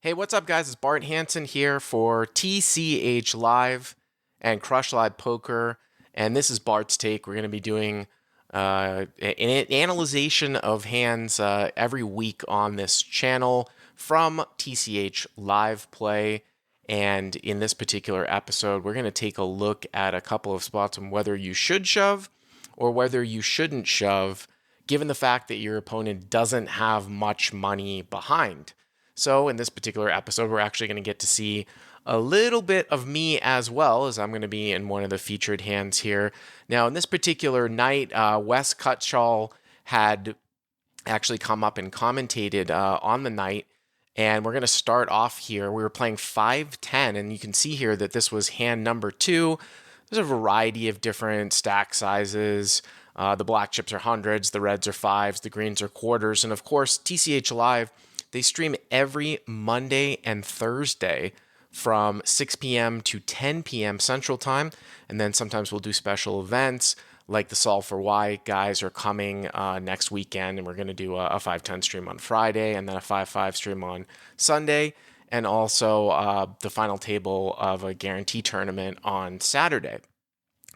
Hey, what's up, guys? It's Bart Hansen here for TCH Live and Crush Live Poker, and this is Bart's Take. We're going to be doing an analyzation of hands every week on this channel from TCH Live Play. And in this particular episode, we're going to take a look at a couple of spots on whether you should shove or whether you shouldn't shove, given the fact that your opponent doesn't have much money behind. So in this particular episode, we're actually going to get to see a little bit of me as well, as I'm going to be in one of the featured hands here. Now, in this particular night, Wes Cutshall had actually come up and commentated on the night. And we're going to start off here. We were playing 5-10, and you can see here that this was hand number 2. There's a variety of different stack sizes. The black chips are hundreds, the reds are fives, the greens are quarters. And of course, TCH Live, they stream every Monday and Thursday from 6 p.m. to 10 p.m. Central Time. And then sometimes we'll do special events like the Solve for Why guys are coming next weekend. And we're going to do a 5-10 stream on Friday and then a 5-5 stream on Sunday. And also the final table of a guarantee tournament on Saturday.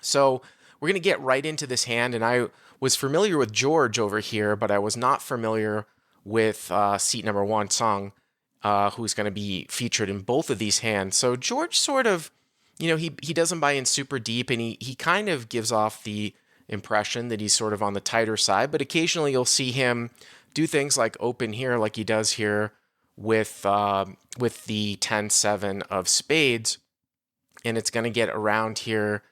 So we're going to get right into this hand. And I was familiar with George over here, but I was not familiar with seat number 1, Sung, who's going to be featured in both of these hands. So George sort of, he doesn't buy in super deep, and he kind of gives off the impression that he's sort of on the tighter side, but occasionally you'll see him do things like open here like he does here with the 10-7 of spades, and it's going to get around here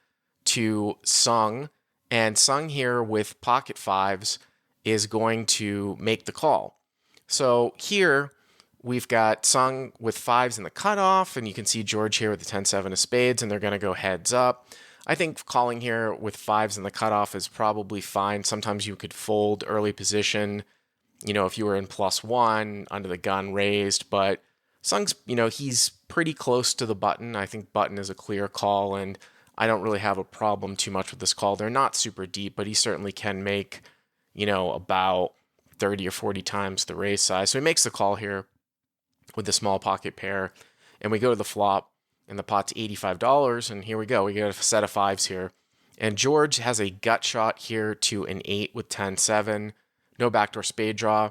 to Sung, and Sung here with pocket fives is going to make the call. So here we've got Sung with fives in the cutoff, and you can see George here with the 10-7 of spades, and they're going to go heads up. I think calling here with fives in the cutoff is probably fine. Sometimes you could fold early position, if you were in +1, under the gun raised, but Sung's, he's pretty close to the button. I think button is a clear call, and I don't really have a problem too much with this call. They're not super deep, but he certainly can make, about 30 or 40 times the raise size. So he makes the call here with the small pocket pair, and we go to the flop, and the pot's $85, and here we go. We got a set of fives here, and George has a gut shot here to an 8 with 10-7, no backdoor spade draw.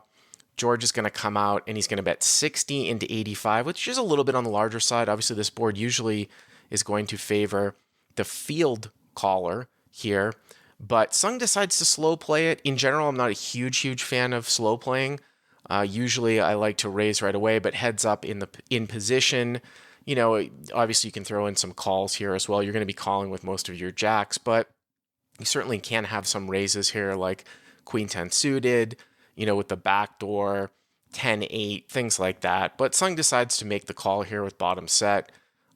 George is going to come out, and he's going to bet 60 into 85, which is a little bit on the larger side. Obviously, this board usually is going to favor the field caller here, but Sung decides to slow play it. In general, I'm not a huge fan of slow playing. Usually I like to raise right away, but heads up in position, obviously you can throw in some calls here as well. You're going to be calling with most of your jacks, but you certainly can have some raises here like Queen 10 suited, with the backdoor, 10-8, things like that. But Sung decides to make the call here with bottom set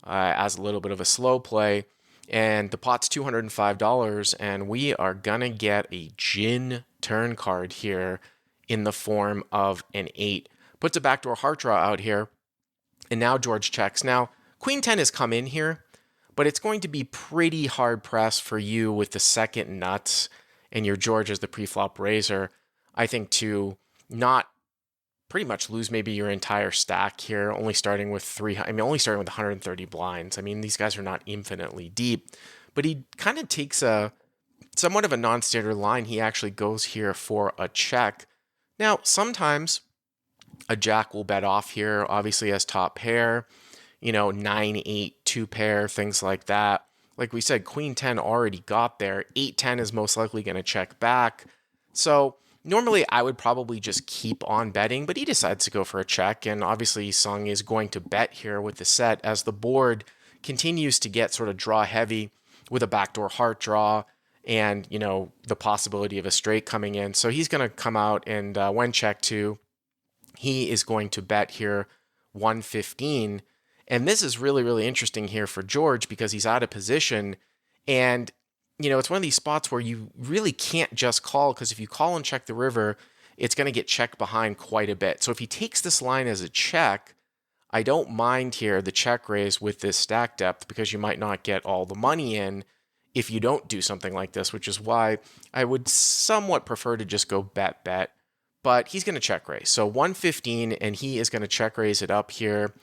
as a little bit of a slow play. And the pot's $205, and we are going to get a gin turn card here in the form of an 8. Puts a backdoor heart draw out here, and now George checks. Now, Queen 10 has come in here, but it's going to be pretty hard pressed for you with the second nuts and your George as the preflop raiser, I think, to not pretty much lose maybe your entire stack here, only starting with 130 blinds. I mean, these guys are not infinitely deep, but he kind of takes a somewhat of a non-standard line. He actually goes here for a check. Now, sometimes a jack will bet off here, obviously as top pair, 9-8, 2 pair, things like that. Like we said, Queen 10 already got there. 8-10 is most likely going to check back. So normally, I would probably just keep on betting, but he decides to go for a check, and obviously Sung is going to bet here with the set as the board continues to get sort of draw heavy with a backdoor heart draw and, the possibility of a straight coming in. So he's going to come out, and when check 2, he is going to bet here 115. And this is really interesting here for George because he's out of position, and it's one of these spots where you really can't just call, because if you call and check the river, it's going to get checked behind quite a bit. So if he takes this line as a check, I don't mind here the check raise with this stack depth, because you might not get all the money in if you don't do something like this, which is why I would somewhat prefer to just go bet. but he's going to check raise. So 115, and he is going to check raise it up here,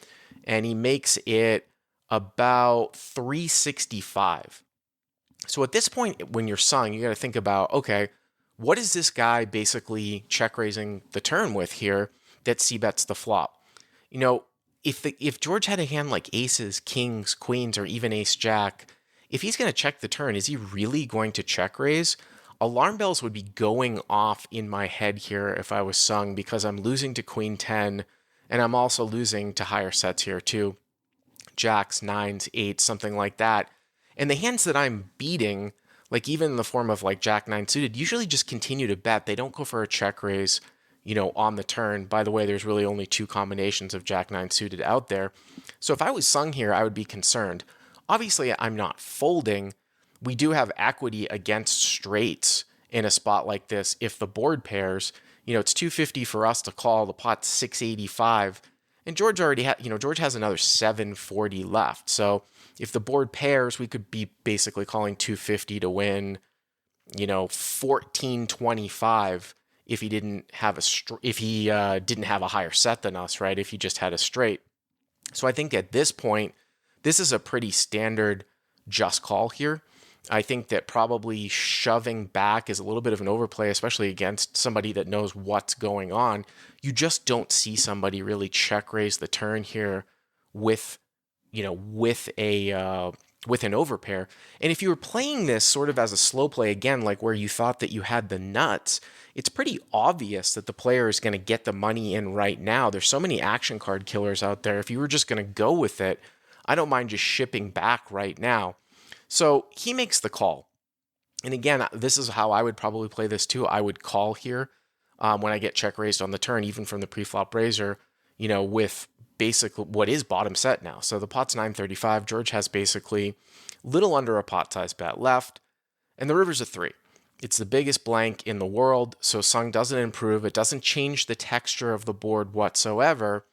and he makes it about 365. So at this point, when you're sung, you got to think about, okay, what is this guy basically check raising the turn with here that c-bets the flop? You know, if George had a hand like aces, kings, queens, or even ace jack, if he's going to check the turn, is he really going to check raise? Alarm bells would be going off in my head here if I was sung, because I'm losing to queen 10, and I'm also losing to higher sets here too. Jacks, nines, eights, something like that. And the hands that I'm beating, like even in the form of like jack nine suited, usually just continue to bet. They don't go for a check raise, on the turn. By the way, there's really only two combinations of jack nine suited out there. So if I was sung here, I would be concerned. Obviously, I'm not folding. We do have equity against straights in a spot like this. If the board pairs, it's 250 for us to call, the pot's 685. And George already George has another 740 left. So if the board pairs, we could be basically calling 250 to win, 1425 if he didn't have didn't have a higher set than us, right? If he just had a straight. So I think at this point, this is a pretty standard just call here. I think that probably shoving back is a little bit of an overplay, especially against somebody that knows what's going on. You just don't see somebody really check raise the turn here with an overpair. And if you were playing this sort of as a slow play, again, like where you thought that you had the nuts, it's pretty obvious that the player is going to get the money in right now. There's so many action card killers out there. If you were just going to go with it, I don't mind just shipping back right now. So he makes the call. And again, this is how I would probably play this too. I would call here when I get check raised on the turn, even from the pre-flop raiser, with basically what is bottom set now. So the pot's 935. George has basically little under a pot size bet left, and the river's a 3. It's the biggest blank in the world, so sung doesn't improve. It doesn't change the texture of the board whatsoever.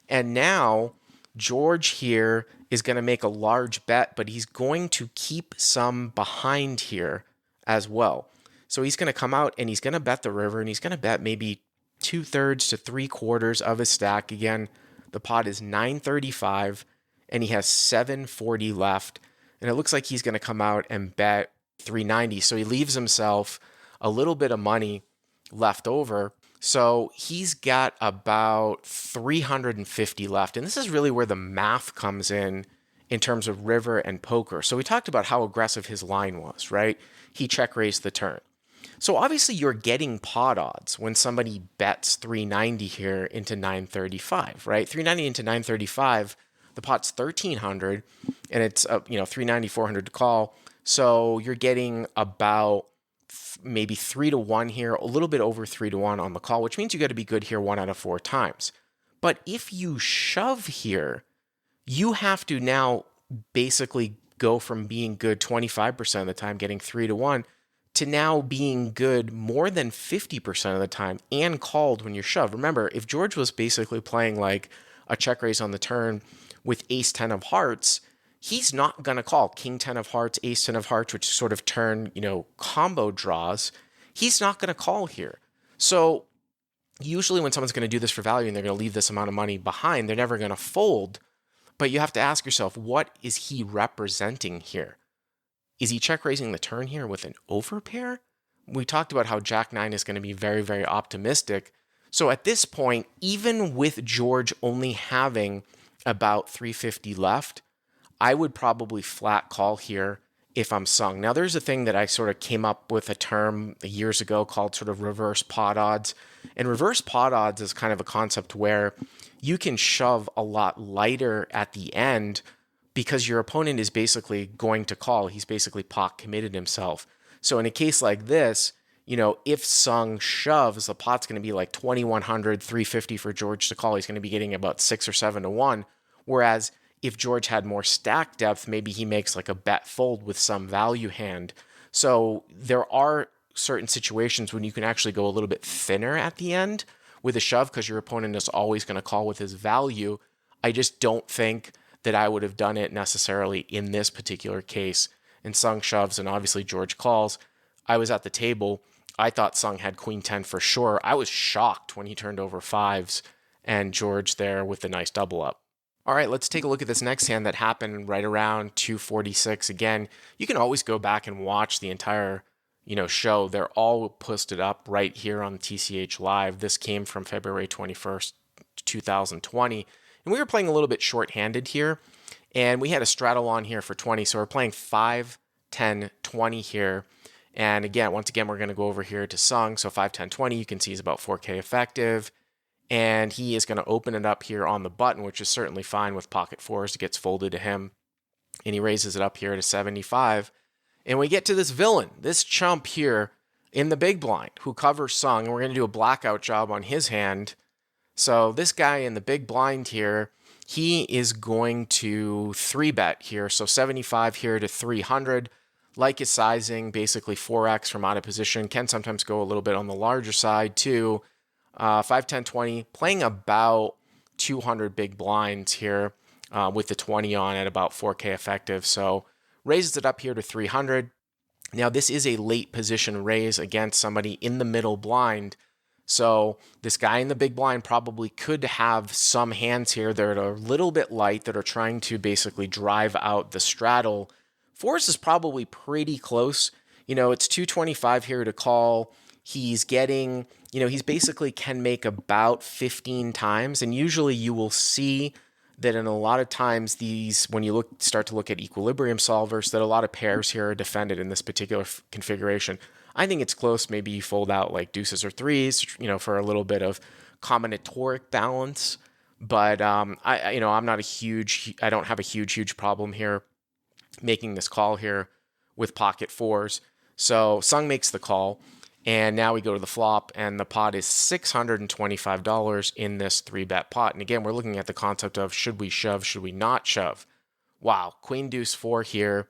And now George here is going to make a large bet, but he's going to keep some behind here as well. So he's going to come out and he's going to bet the river, and he's going to bet maybe 2/3 to 3/4 of his stack. Again, the pot is 935 and he has 740 left. And it looks like he's going to come out and bet 390. So he leaves himself a little bit of money left over. So he's got about 350 left. And this is really where the math comes in terms of river and poker. So we talked about how aggressive his line was, right? He check raised the turn. So obviously you're getting pot odds when somebody bets 390 here into 935, right? 390 into 935, the pot's 1300 and it's 390, 400 to call. So you're getting about maybe 3-1 here, a little bit over 3-1 on the call, which means you got to be good here 1 out of 4 times. But if you shove here, you have to now basically go from being good 25% of the time, getting 3-1, to now being good more than 50% of the time and called when you're shoved. Remember, if George was basically playing like a check raise on the turn with ace 10 of hearts, he's not going to call king 10 of hearts, ace 10 of hearts, which sort of turn, combo draws. He's not going to call here. So usually when someone's going to do this for value and they're going to leave this amount of money behind, they're never going to fold. But you have to ask yourself, what is he representing here? Is he check raising the turn here with an overpair? We talked about how Jack 9 is going to be very, very optimistic. So at this point, even with George only having about 350 left, I would probably flat call here if I'm sung. Now, there's a thing that I sort of came up with a term years ago called sort of reverse pot odds. And reverse pot odds is kind of a concept where you can shove a lot lighter at the end because your opponent is basically going to call. He's basically pot committed himself. So in a case like this, if sung shoves, the pot's going to be like 2100, 350 for George to call. He's going to be getting about 6 or 7-1. Whereas if George had more stack depth, maybe he makes like a bet fold with some value hand. So there are certain situations when you can actually go a little bit thinner at the end with a shove because your opponent is always going to call with his value. I just don't think that I would have done it necessarily in this particular case. And sung shoves, and obviously George calls. I was at the table. I thought Sung had queen 10 for sure. I was shocked when he turned over fives and George there with the nice double up. All right, let's take a look at this next hand that happened right around 246. Again, you can always go back and watch the entire, show. They're all posted up right here on TCH Live. This came from February 21st, 2020. And we were playing a little bit short-handed here. And we had a straddle on here for 20. So we're playing 5, 10, 20 here. And again, once again, we're going to go over here to Sung. So 5, 10, 20, you can see is about 4K effective. And he is going to open it up here on the button, which is certainly fine with pocket fours. It gets folded to him. And he raises it up here to 75. And we get to this villain, this chump here in the big blind who covers Sung. And we're going to do a blackout job on his hand. So this guy in the big blind here, he is going to 3-bet here. So 75 here to 300. Like his sizing, basically 4x from out of position. Can sometimes go a little bit on the larger side too. 5, 10, 20, playing about 200 big blinds here with the 20 on at about 4K effective. So raises it up here to 300. Now this is a late position raise against somebody in the middle blind. So this guy in the big blind probably could have some hands here that are a little bit light that are trying to basically drive out the straddle. Fours is probably pretty close. It's 225 here to call. He's getting, he's basically can make about 15 times. And usually you will see that in a lot of times these, when you start to look at equilibrium solvers, that a lot of pairs here are defended in this particular configuration. I think it's close. Maybe you fold out like deuces or threes, for a little bit of combinatoric balance. But I'm not I don't have a huge problem here making this call here with pocket fours. So Sung makes the call. And now we go to the flop, and the pot is $625 in this 3-bet pot. And again, we're looking at the concept of should we shove, should we not shove? Wow, queen deuce 4 here.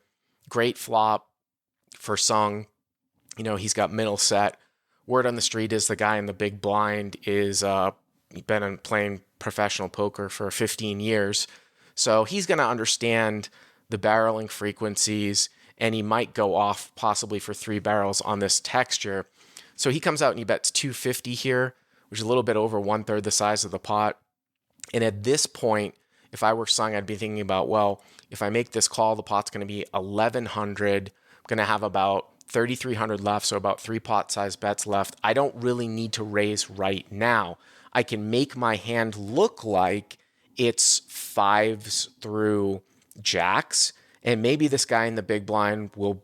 Great flop for Sung. He's got middle set. Word on the street is the guy in the big blind is been playing professional poker for 15 years. So he's going to understand the barreling frequencies, and he might go off possibly for 3 barrels on this texture. So he comes out and he bets 250 here, which is a little bit over 1/3 the size of the pot. And at this point, if I were Sung, I'd be thinking about, well, if I make this call, the pot's going to be 1,100. I'm going to have about 3,300 left, so about 3 pot size bets left. I don't really need to raise right now. I can make my hand look like it's 5s through jacks, and maybe this guy in the big blind will,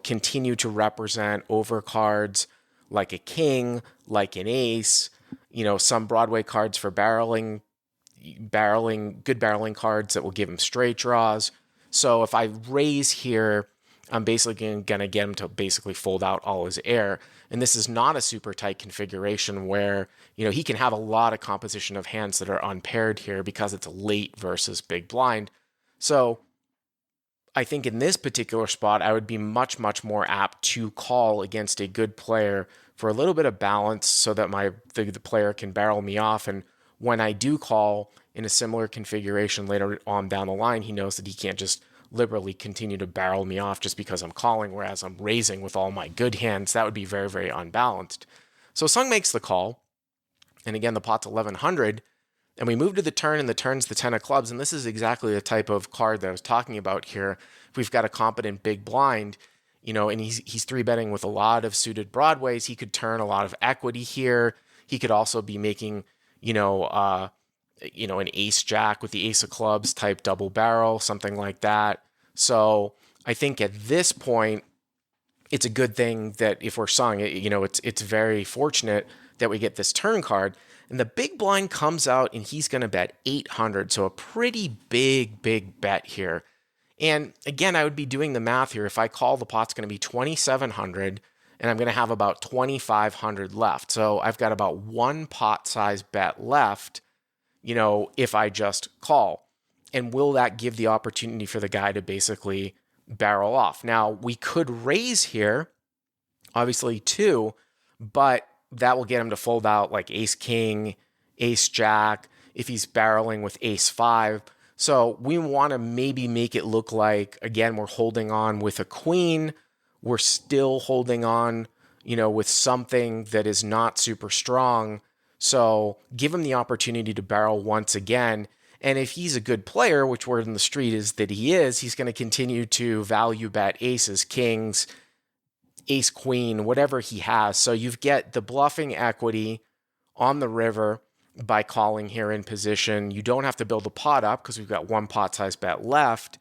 continue to represent overcards like a king, like an ace, some Broadway cards for barreling, good barreling cards that will give him straight draws. So if I raise here, I'm basically going to get him to basically fold out all his air. And this is not a super tight configuration where, he can have a lot of composition of hands that are unpaired here because it's late versus big blind. So I think in this particular spot, I would be much, much more apt to call against a good player for a little bit of balance so that the player can barrel me off. And when I do call in a similar configuration later on down the line, he knows that he can't just liberally continue to barrel me off just because I'm calling, whereas I'm raising with all my good hands. That would be very, very unbalanced. So Sung makes the call. And again, the pot's 1,100. And we move to the turn, and the turn's the 10 of clubs. And this is exactly the type of card that I was talking about here. If we've got a competent big blind, and he's 3-betting with a lot of suited broadways, he could turn a lot of equity here. He could also be making, an ace jack with the ace of clubs type double barrel, something like that. So I think at this point, it's a good thing that if we're Sung, it's very fortunate that we get this turn card. And the big blind comes out and he's going to bet 800. So a pretty big bet here. And again, I would be doing the math here. If I call, the pot's going to be 2,700 and I'm going to have about 2,500 left. So I've got about 1 pot size bet left, if I just call. And will that give the opportunity for the guy to basically barrel off? Now, we could raise here, obviously 2, but that will get him to fold out like ace king, ace jack, if he's barreling with ace 5. So we want to maybe make it look like, again, we're holding on with a queen. We're still holding on, with something that is not super strong. So give him the opportunity to barrel once again. And if he's a good player, which word in the street is that he is, he's going to continue to value bet aces, kings, ace, queen, whatever he has. So you get the bluffing equity on the river by calling here in position. You don't have to build a pot up because we've got one pot size bet left.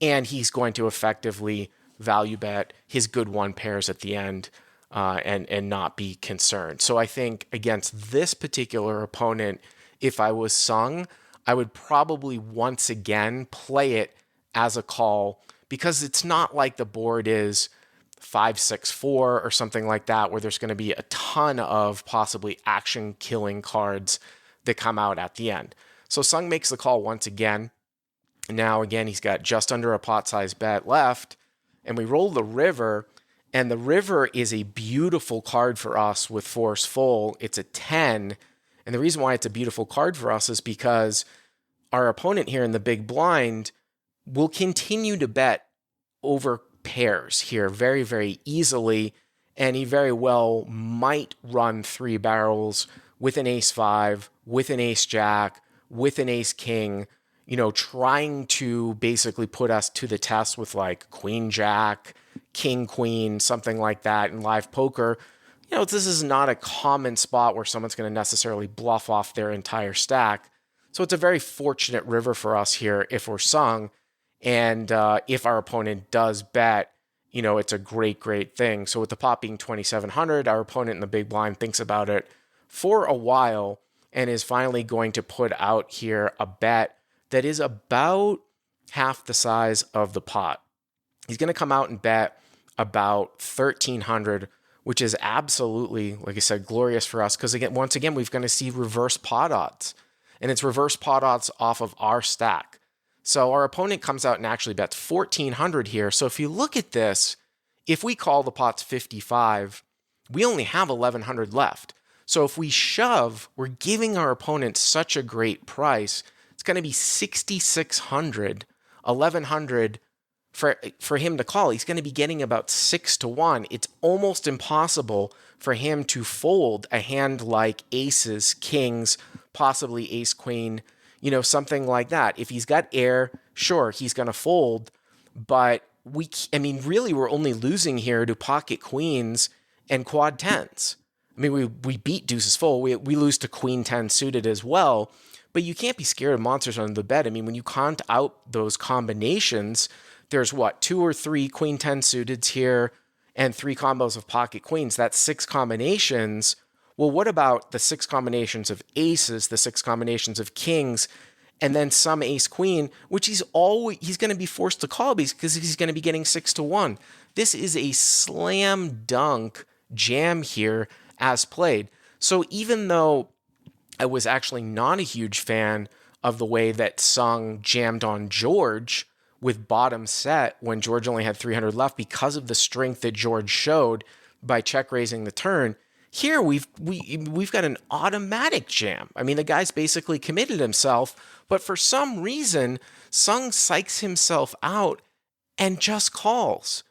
And he's going to effectively value bet his good one pairs at the end and not be concerned. So I think against this particular opponent, if I was Sung, I would probably once again play it as a call because it's not like the board is 5-6-4 or something like that, where there's going to be a ton of possibly action killing cards that come out at the end. So Sung makes the call once again. Now, again, he's got just under a pot size bet left, and we roll the river, and the river is a beautiful card for us with force full. It's a 10, and the reason why it's a beautiful card for us is because our opponent here in the big blind will continue to bet over pairs here very, very easily, and he very well might run 3 barrels with an ace-5, with an ace-jack, with an ace-king, trying to basically put us to the test with like queen-jack, king-queen, something like that in live poker. This is not a common spot where someone's going to necessarily bluff off their entire stack. So it's a very fortunate river for us here if we're Sung. And if our opponent does bet, it's a great, great thing. So with the pot being 2,700, our opponent in the big blind thinks about it for a while and is finally going to put out here a bet that is about half the size of the pot. He's going to come out and bet about 1,300, which is absolutely, like I said, glorious for us because once again, we're going to see reverse pot odds. And it's reverse pot odds off of our stack. So our opponent comes out and actually bets 1,400 here. So if you look at this, if we call the pot's 55, we only have 1,100 left. So if we shove, we're giving our opponent such a great price. It's going to be 6,600, 1,100 for him to call. He's going to be getting about 6-1. It's almost impossible for him to fold a hand like aces, kings, possibly ace, queen, something like that. If he's got air, sure, he's going to fold. But really, we're only losing here to pocket queens and quad tens. We beat deuces full. We lose to queen 10 suited as well. But you can't be scared of monsters under the bed. When you count out those combinations, there's 2 or 3 queen 10 suiteds here and 3 combos of pocket queens. That's 6 combinations. Well, what about the 6 combinations of aces, the 6 combinations of kings, and then some ace queen, which he's going to be forced to call because he's going to be getting 6-1. This is a slam dunk jam here as played. So even though I was actually not a huge fan of the way that Sung jammed on George with bottom set when George only had 300 left because of the strength that George showed by check raising the turn, here we've got an automatic jam. The guy's basically committed himself, but for some reason, Sung psychs himself out and just calls.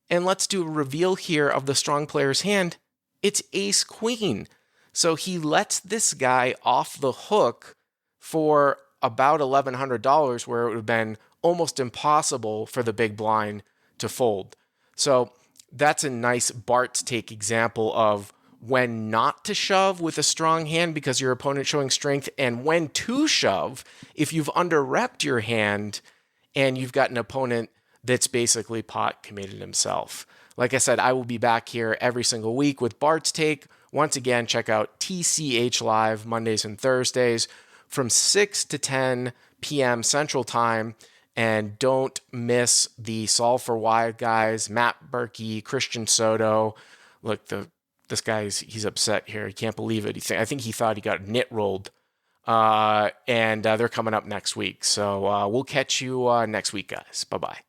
And let's do a reveal here of the strong player's hand. It's ace queen. So he lets this guy off the hook for about $1,100, where it would have been almost impossible for the big blind to fold. So that's a nice Bart's take example of when not to shove with a strong hand because your opponent's showing strength, and when to shove if you've under-repped your hand and you've got an opponent that's basically pot committed himself. Like I said, I will be back here every single week with Bart's Take. Once again, check out TCH Live Mondays and Thursdays from 6 to 10 p.m. Central Time. And don't miss the Solve for Why guys, Matt Berkey, Christian Soto. Look, this guy's he's upset here. He can't believe it. I think he thought he got nit rolled. And they're coming up next week. So we'll catch you next week, guys. Bye-bye.